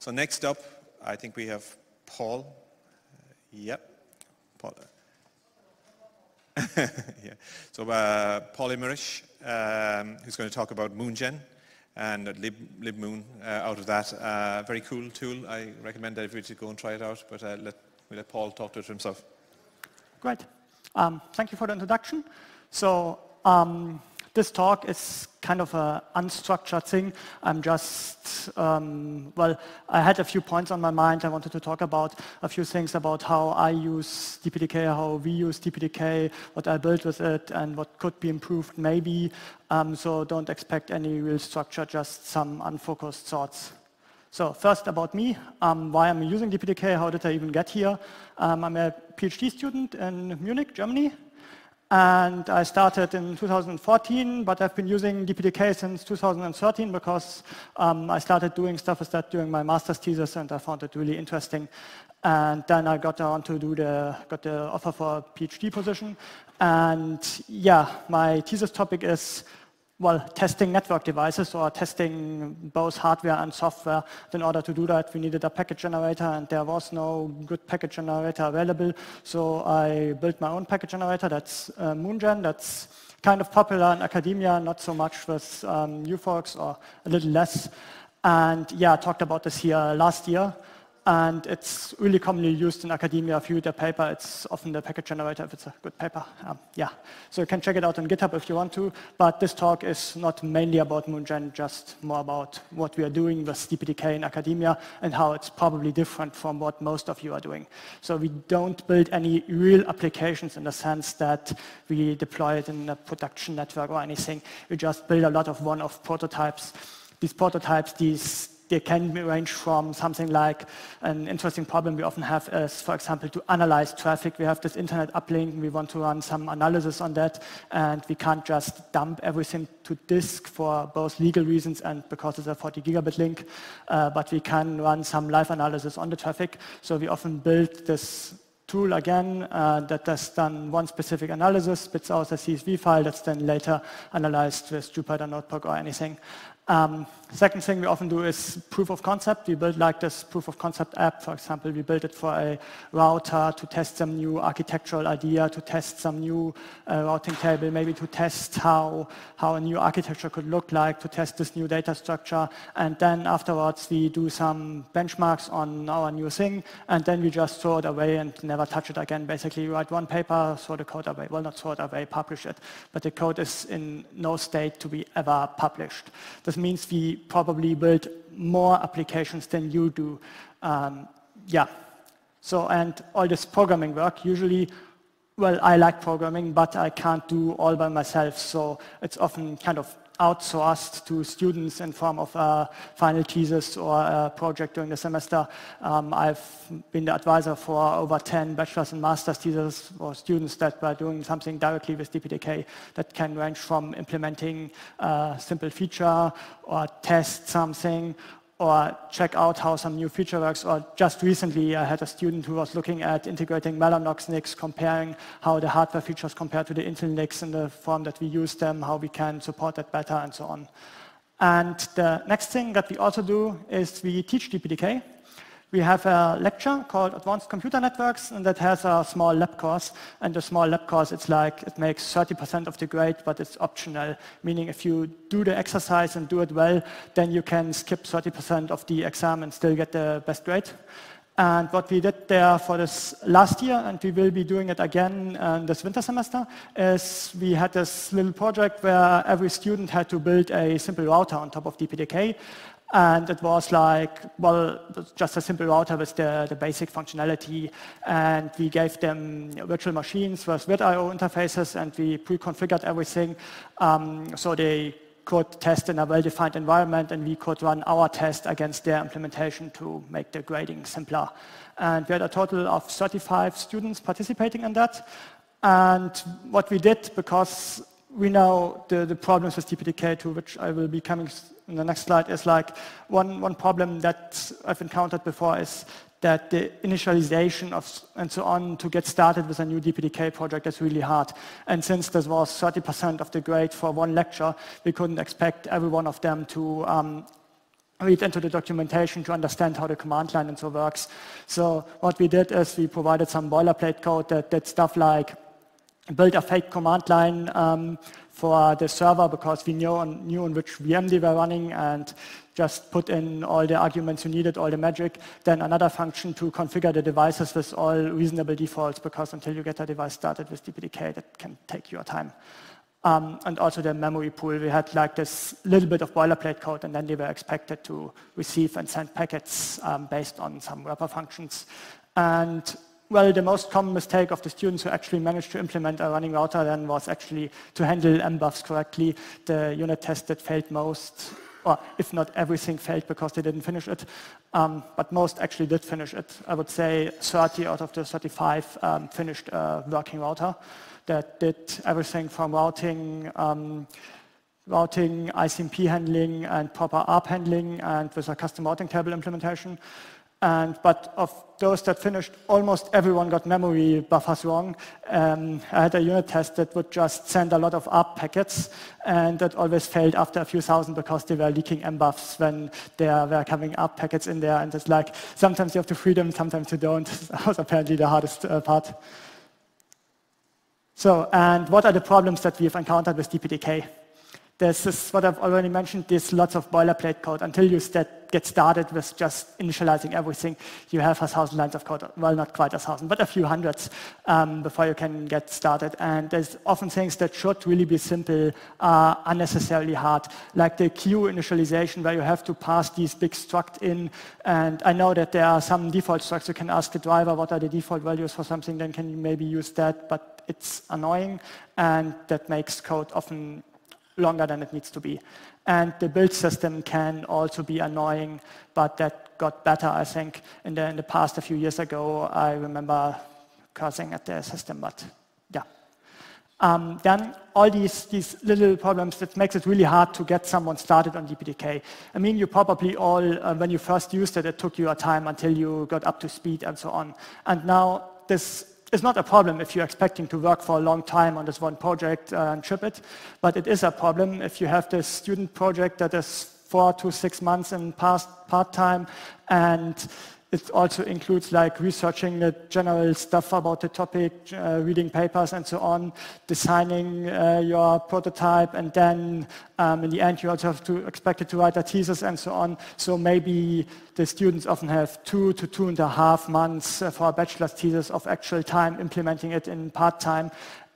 So next up, I think we have Paul. Yep, Paul. Yeah. So Paul Immerish, who's going to talk about MoonGen and libmoon out of that. Very cool tool. I recommend everybody to go and try it out, but we'll let Paul talk to it himself. Great. Thank you for the introduction. So this talk is kind of an unstructured thing. I'm just, well, I had a few points on my mind. I wanted to talk about a few things about how I use DPDK, how we use DPDK, what I built with it, and what could be improved maybe. So don't expect any real structure, just some unfocused thoughts. So first about me, why I'm using DPDK, how did I even get here? I'm a PhD student in Munich, Germany. And I started in 2014, but I've been using DPDK since 2013 because I started doing stuff with that during my master's thesis, and I found it really interesting. And then I got around to got the offer for a PhD position. And yeah, my thesis topic is, well, testing network devices or testing both hardware and software. In order to do that, we needed a packet generator, and there was no good packet generator available. So I built my own packet generator. That's MoonGen. That's kind of popular in academia, not so much with you folks, or a little less. And yeah, I talked about this here last year. And it's really commonly used in academia. If you read a paper, it's often the packet generator if it's a good paper. Yeah, so you can check it out on GitHub if you want to. But this talk is not mainly about MoonGen, just more about what we are doing with DPDK in academia and how it's probably different from what most of you are doing. So we don't build any real applications in the sense that we deploy it in a production network or anything. We just build a lot of one-off prototypes. These prototypes, they can range from something like an interesting problem we often have is, for example, to analyze traffic. We have this internet uplink, and we want to run some analysis on that, and we can't just dump everything to disk for both legal reasons and because it's a 40 gigabit link, but we can run some live analysis on the traffic. So we often build this tool again that does done one specific analysis, spits out a CSV file that's then later analyzed with Jupyter Notebook or anything. Second thing we often do is proof of concept. We build like this proof of concept app. For example, we built it for a router to test some new architectural idea, to test some new routing table, maybe to test how a new architecture could look like, to test this new data structure. And then afterwards, we do some benchmarks on our new thing, and then we just throw it away and never touch it again. Basically, you write one paper, throw the code away. Well, not throw it away, publish it. But the code is in no state to be ever published. This means we probably build more applications than you do. Yeah. So, and all this programming work, usually, well, I like programming, but I can't do all by myself. So it's often kind of outsourced to students in form of a final thesis or a project during the semester. I've been the advisor for over 10 bachelor's and master's theses for students that were doing something directly with DPDK that can range from implementing a simple feature or test something or check out how some new feature works. Or just recently, I had a student who was looking at integrating Mellanox NICs, comparing how the hardware features compare to the Intel NICs in the form that we use them, how we can support that better, and so on. And the next thing that we also do is we teach DPDK. We have a lecture called Advanced Computer Networks, and that has a small lab course. And the small lab course, it's like it makes 30% of the grade, but it's optional. Meaning if you do the exercise and do it well, then you can skip 30% of the exam and still get the best grade. And what we did there for this last year, and we will be doing it again this winter semester, is we had this little project where every student had to build a simple router on top of DPDK. And it was like, well, just a simple router with the basic functionality. And we gave them virtual machines with VirtIO interfaces, and we pre-configured everything so they could test in a well-defined environment, and we could run our test against their implementation to make the grading simpler. And we had a total of 35 students participating in that. And what we did, because we know the problems with DPDK, to which I will be coming in the next slide, is like one problem that I've encountered before is that the initialization and so on to get started with a new DPDK project is really hard. And since this was 30% of the grade for one lecture, we couldn't expect every one of them to read into the documentation to understand how the command line and so works. So what we did is we provided some boilerplate code that did stuff like build a fake command line for the server because we knew on which VM they were running, and just put in all the arguments you needed, all the magic. Then another function to configure the devices with all reasonable defaults, because until you get a device started with DPDK, that can take your time. And also the memory pool, we had like this little bit of boilerplate code, and then they were expected to receive and send packets based on some wrapper functions. And well, the most common mistake of the students who actually managed to implement a running router then was actually to handle mbuffs correctly. The unit test that failed most, or if not everything failed because they didn't finish it, but most actually did finish it. I would say 30 out of the 35 finished a working router that did everything from routing, ICMP handling, and proper ARP handling, and with a custom routing table implementation. But of those that finished, almost everyone got memory buffers wrong. I had a unit test that would just send a lot of ARP packets, and that always failed after a few thousand because they were leaking mbuffs when there were coming ARP packets in there. And it's like, sometimes you have to free them, sometimes you don't. That was apparently the hardest part. So, and what are the problems that we've encountered with DPDK? This is what I've already mentioned, there's lots of boilerplate code. Until you get started with just initializing everything, you have 1,000 lines of code. Well, not quite 1,000, but a few hundreds before you can get started. And there's often things that should really be simple are unnecessarily hard, like the queue initialization, where you have to pass these big struct in. And I know that there are some default structs. You can ask the driver what are the default values for something, then can you maybe use that, but it's annoying, and that makes code often longer than it needs to be. And the build system can also be annoying, but that got better, I think. In the past, a few years ago, I remember cursing at the system, but yeah. Then all these little problems, that makes it really hard to get someone started on DPDK. I mean, you probably all, when you first used it, it took you a time until you got up to speed and so on. And now this is not a problem if you're expecting to work for a long time on this one project and ship it, but it is a problem if you have this student project that is 4 to 6 months in part-time, and it also includes like researching the general stuff about the topic, reading papers and so on, designing your prototype, and then in the end you also have to expect it to write a thesis and so on. So maybe the students often have 2 to 2.5 months for a bachelor's thesis of actual time implementing it in part-time.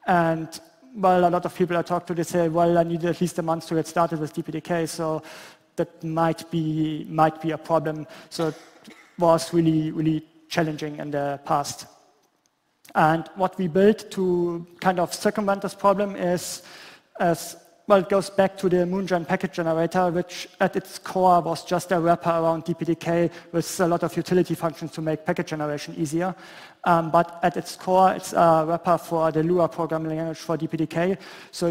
And well, a lot of people I talk to, they say, well, I need at least a month to get started with DPDK, so that might be a problem. So was really, really challenging in the past. And what we built to kind of circumvent this problem is, well, it goes back to the MoonGen package generator, which at its core was just a wrapper around DPDK with a lot of utility functions to make packet generation easier. But at its core, it's a wrapper for the Lua programming language for DPDK. So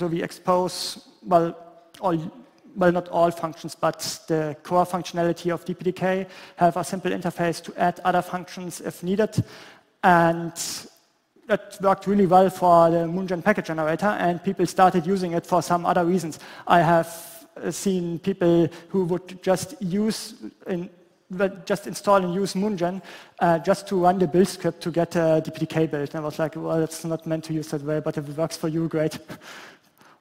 we expose, well, not all functions, but the core functionality of DPDK, have a simple interface to add other functions if needed. And that worked really well for the MoonGen package generator, and people started using it for some other reasons. I have seen people who would just install and use MoonGen just to run the build script to get a DPDK build. And I was like, well, it's not meant to use that way, but if it works for you, great.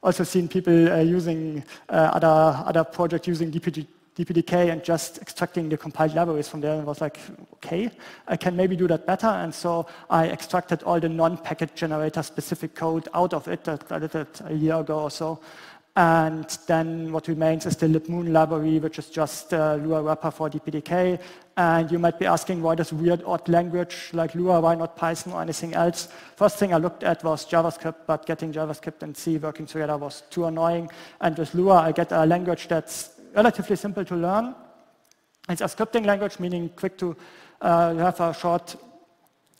Also seen people using other projects using DPDK and just extracting the compiled libraries from there, and was like, okay, I can maybe do that better. And so I extracted all the non-packet generator specific code out of it. I did it a year ago or so. And then what remains is the libmoon library, which is just a Lua wrapper for DPDK. And you might be asking, why this weird odd language like Lua, why not Python or anything else? First thing I looked at was JavaScript, but getting JavaScript and C working together was too annoying. And with Lua, I get a language that's relatively simple to learn. It's a scripting language, meaning quick to, you have a short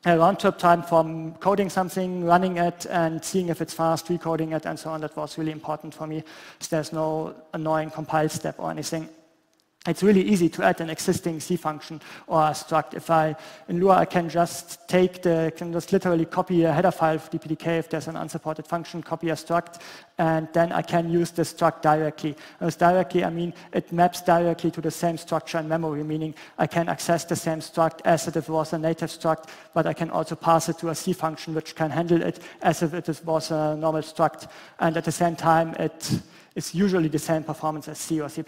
round-trip time from coding something, running it, and seeing if it's fast, recoding it, and so on. That was really important for me. So there's no annoying compile step or anything. it's really easy to add an existing C function or a struct. In Lua, I can just literally copy a header file of DPDK if there's an unsupported function, copy a struct, and then I can use the struct directly. As directly, I mean it maps directly to the same structure in memory, meaning I can access the same struct as if it was a native struct, but I can also pass it to a C function which can handle it as if it was a normal struct. And at the same time, it is usually the same performance as C or C++.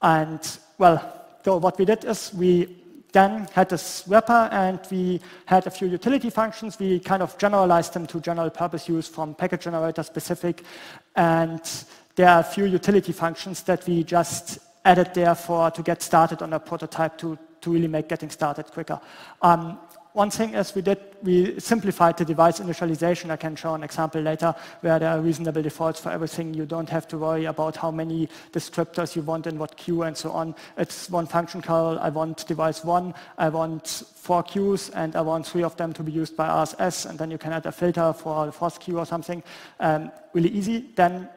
And well, so what we did is we then had this wrapper and we had a few utility functions. We kind of generalized them to general purpose use from package generator specific. And there are a few utility functions that we just added there to get started on a prototype to really make getting started quicker. One thing is we simplified the device initialization. I can show an example later where there are reasonable defaults for everything. You don't have to worry about how many descriptors you want in what queue and so on. It's one function call. I want device 1, I want 4 queues, and I want 3 of them to be used by RSS, and then you can add a filter for the 4th queue or something. Really easy. Then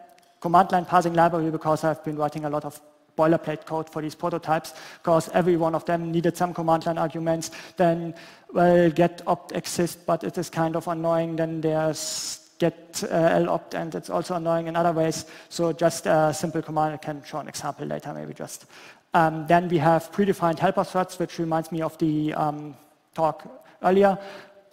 command line parsing library, because I've been writing a lot of boilerplate code for these prototypes, because every one of them needed some command line arguments. Then, well, get opt exists, but it is kind of annoying. Then there's get lopt, and it's also annoying in other ways. So just a simple command. I can show an example later, maybe just. Then we have predefined hypershots, which reminds me of the talk earlier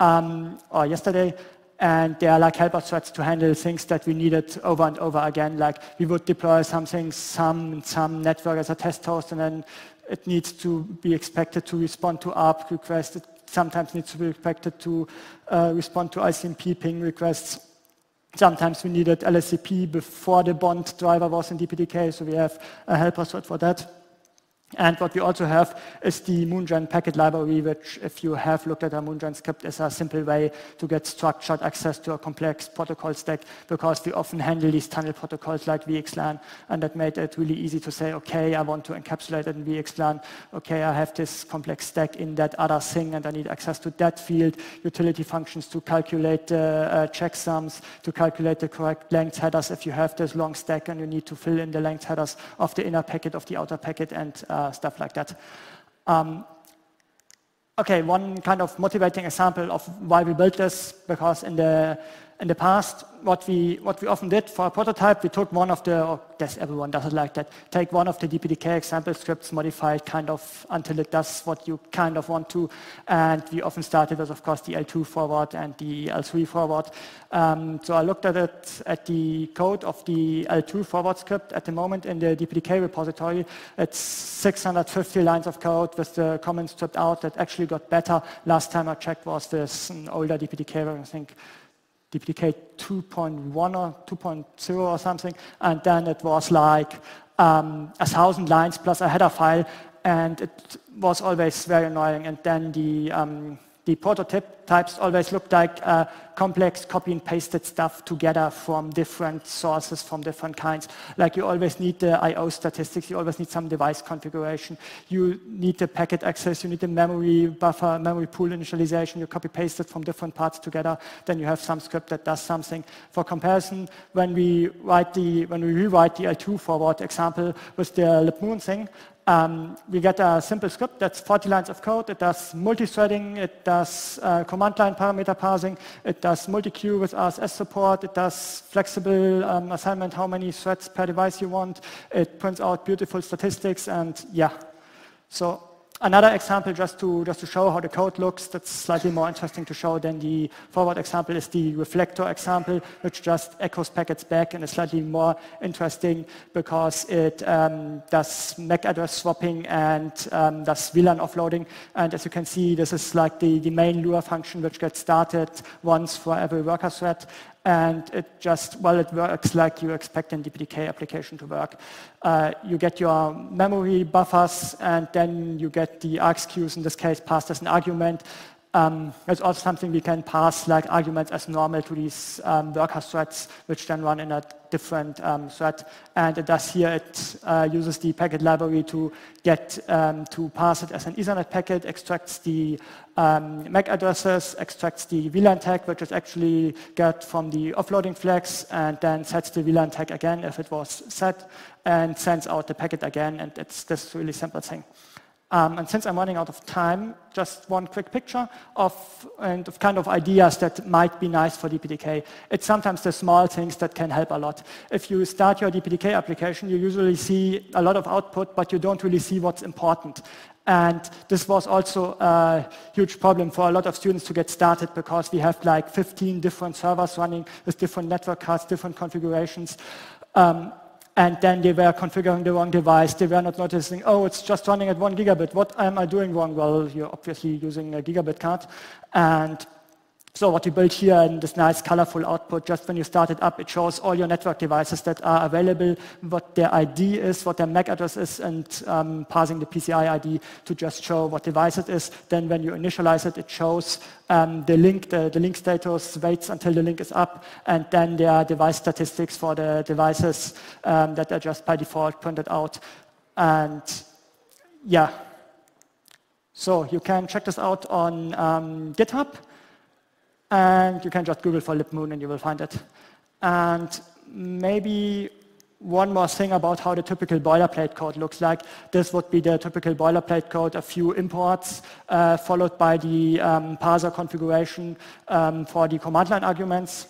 or yesterday. And they are like helper threads to handle things that we needed over and over again. Like we would deploy something, some network as a test host, and then it needs to be expected to respond to ARP requests. It sometimes needs to be expected to respond to ICMP ping requests. Sometimes we needed LSCP before the bond driver was in DPDK, so we have a helper thread for that. And what we also have is the MoonGen packet library, which, if you have looked at a MoonGen script, is a simple way to get structured access to a complex protocol stack, because we often handle these tunnel protocols like VXLAN, and that made it really easy to say, okay, I want to encapsulate it in VXLAN. Okay, I have this complex stack in that other thing, and I need access to that field, utility functions to calculate the checksums, to calculate the correct length headers if you have this long stack and you need to fill in the length headers of the inner packet, of the outer packet, and stuff like that. Okay, one kind of motivating example of why we built this, because in the past, what we often did for a prototype, we took one of the, or guess everyone does it like that, take one of the DPDK example scripts, modify it kind of until it does what you kind of want to, and we often started with, of course, the L2 forward and the L3 forward. So I looked at the code of the L2 forward script at the moment in the DPDK repository. It's 650 lines of code with the comments stripped out. That actually got better. Last time I checked was this an older DPDK, I think DPDK 2.1 or 2.0 or something, and then it was like 1,000 lines plus a header file, and it was always very annoying. And then the prototypes always looked like complex copy and pasted stuff together from different sources, from different kinds. Like you always need the I/O statistics, you always need some device configuration, you need the packet access, you need the memory buffer, memory pool initialization, you copy paste it from different parts together, then you have some script that does something. For comparison, when we rewrite the L2 forward example with the libmoon thing, we get a simple script that's 40 lines of code. It does multi-threading, it does command line parameter parsing, it does multi-queue with RSS support, it does flexible assignment, how many threads per device you want, it prints out beautiful statistics, and yeah. So another example just to show how the code looks, that's slightly more interesting to show than the forward example, is the Reflector example, which just echoes packets back and is slightly more interesting because it does MAC address swapping and does VLAN offloading. And as you can see, this is like the main Lua function, which gets started once for every worker thread. And it just, well, it works like you expect an DPDK application to work. You get your memory buffers, and then you get the args queues, in this case, passed as an argument. There's also something we can pass like arguments as normal to these worker threads, which then run in a different thread. And it does here, it uses the packet library to get to pass it as an Ethernet packet, extracts the MAC addresses, extracts the VLAN tag, which is actually got from the offloading flags, and then sets the VLAN tag again if it was set, and sends out the packet again. And it's this really simple thing. And since I'm running out of time, just one quick picture of kind of ideas that might be nice for DPDK. It's sometimes the small things that can help a lot. If you start your DPDK application, you usually see a lot of output, but you don't really see what's important. And this was also a huge problem for a lot of students to get started because we have like 15 different servers running with different network cards, different configurations. And then they were configuring the wrong device. They were not noticing, oh, it's just running at 1 gigabit. What am I doing wrong? Well, you're obviously using a gigabit card. And so what we built here in this nice colorful output, just when you start it up, it shows all your network devices that are available, what their ID is, what their MAC address is, and passing the PCI ID to just show what device it is. Then when you initialize it, it shows the link status, waits until the link is up, and then there are device statistics for the devices that are just by default printed out. And yeah, so you can check this out on GitHub. And you can just Google for libmoon and you will find it. And maybe one more thing about how the typical boilerplate code looks like. This would be the typical boilerplate code, a few imports, followed by the parser configuration for the command line arguments.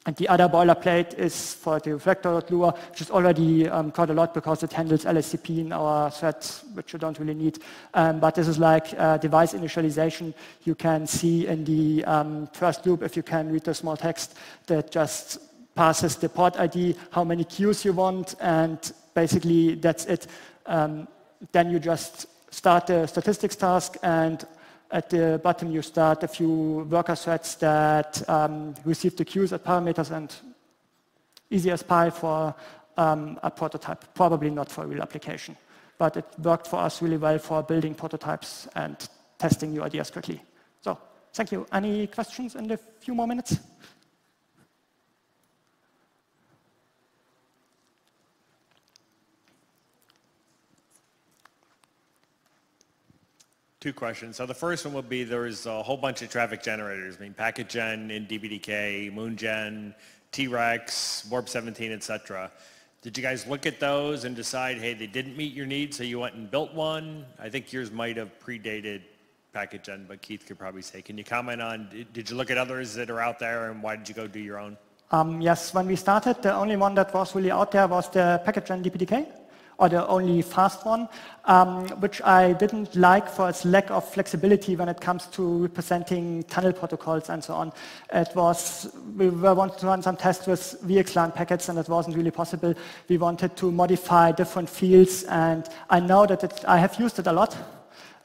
And the other boilerplate is for the reflector.lua, which is already quite a lot because it handles LSCP in our threads, which you don't really need. But this is like device initialization. You can see in the first loop, if you can read the small text, that just passes the port ID, how many queues you want, and basically that's it. Then you just start the statistics task, and at the bottom, you start a few worker threads that receive the queues at parameters, and easy as pie for a prototype. Probably not for a real application, but it worked for us really well for building prototypes and testing new ideas quickly. So thank you. Any questions in the few more minutes? Two questions. So the first one would be there's a whole bunch of traffic generators. I mean, PacketGen in DPDK, MoonGen, T-Rex, Warp 17, etc. Did you guys look at those and decide, hey, they didn't meet your needs, so you went and built one? I think yours might have predated PacketGen, but Keith could probably say. Can you comment on, did you look at others that are out there, and why did you go do your own? Yes, when we started, the only one that was really out there was the PacketGen DPDK, or the only fast one, which I didn't like for its lack of flexibility when it comes to representing tunnel protocols and so on. We wanted to run some tests with VXLAN packets, and it wasn't really possible. We wanted to modify different fields, and I know that I have used it a lot,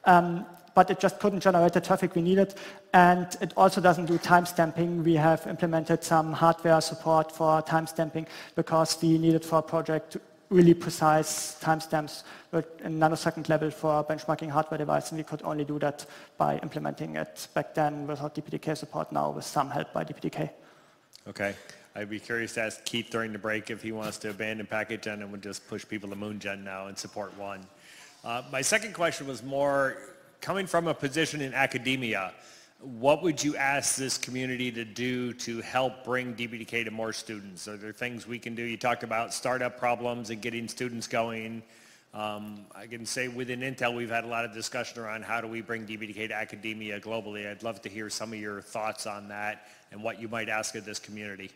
but it just couldn't generate the traffic we needed. And it also doesn't do timestamping. We have implemented some hardware support for timestamping because we needed for a project really precise timestamps at a nanosecond level for benchmarking hardware device, and we could only do that by implementing it back then without DPDK support, now with some help by DPDK. Okay. I'd be curious to ask Keith during the break if he wants to abandon PacketGen and would just push people to MoonGen now and support one. My second question was more coming from a position in academia. What would you ask this community to do to help bring DPDK to more students? Are there things we can do? You talked about startup problems and getting students going. I can say within Intel, we've had a lot of discussion around how do we bring DPDK to academia globally. I'd love to hear some of your thoughts on that and what you might ask of this community.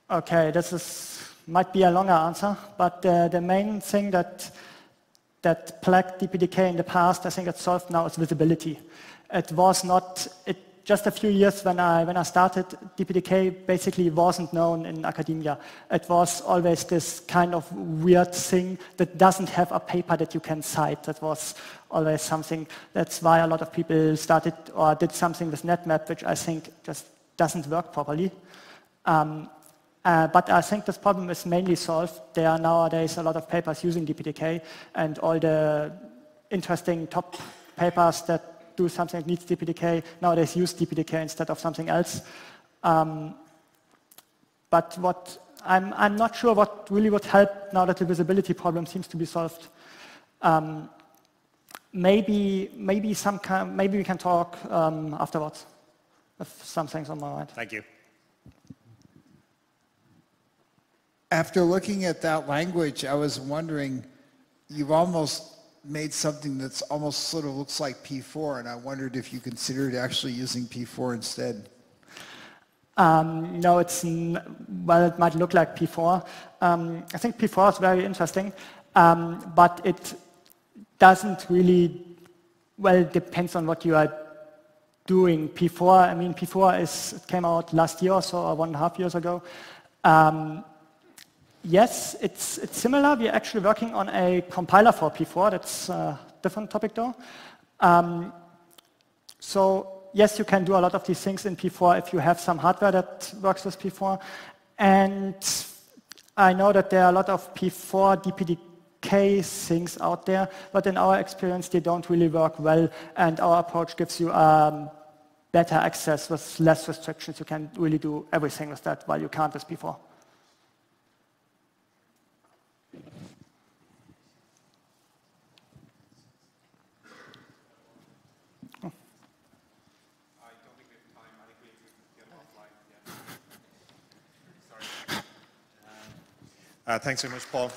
Okay, might be a longer answer, but the main thing that plagued DPDK in the past, I think it's solved now, is visibility. It was not, just a few years when I started, DPDK basically wasn't known in academia. It was always this kind of weird thing that doesn't have a paper that you can cite. That was always something. That's why a lot of people started or did something with NetMap, which I think just doesn't work properly. But I think this problem is mainly solved. There are nowadays a lot of papers using DPDK, and all the interesting top papers that do something that needs DPDK, nowadays use DPDK instead of something else. But I'm not sure what really would help now that the visibility problem seems to be solved. Maybe we can talk afterwards if some things on my mind. Thank you. After looking at that language, I was wondering, you've almost made something that's almost sort of looks like P4, and I wondered if you considered actually using P4 instead. No, well, it might look like P4. I think P4 is very interesting, but it doesn't really, well, it depends on what you are doing. P4, I mean, it came out last year or so, or 1.5 years ago. Yes, it's similar. We're actually working on a compiler for P4. That's a different topic though. So yes, you can do a lot of these things in P4 if you have some hardware that works with P4. And I know that there are a lot of P4 DPDK things out there, but in our experience, they don't really work well. And our approach gives you better access with less restrictions. You can really do everything with that, while you can't with P4. Thanks very much, Paul.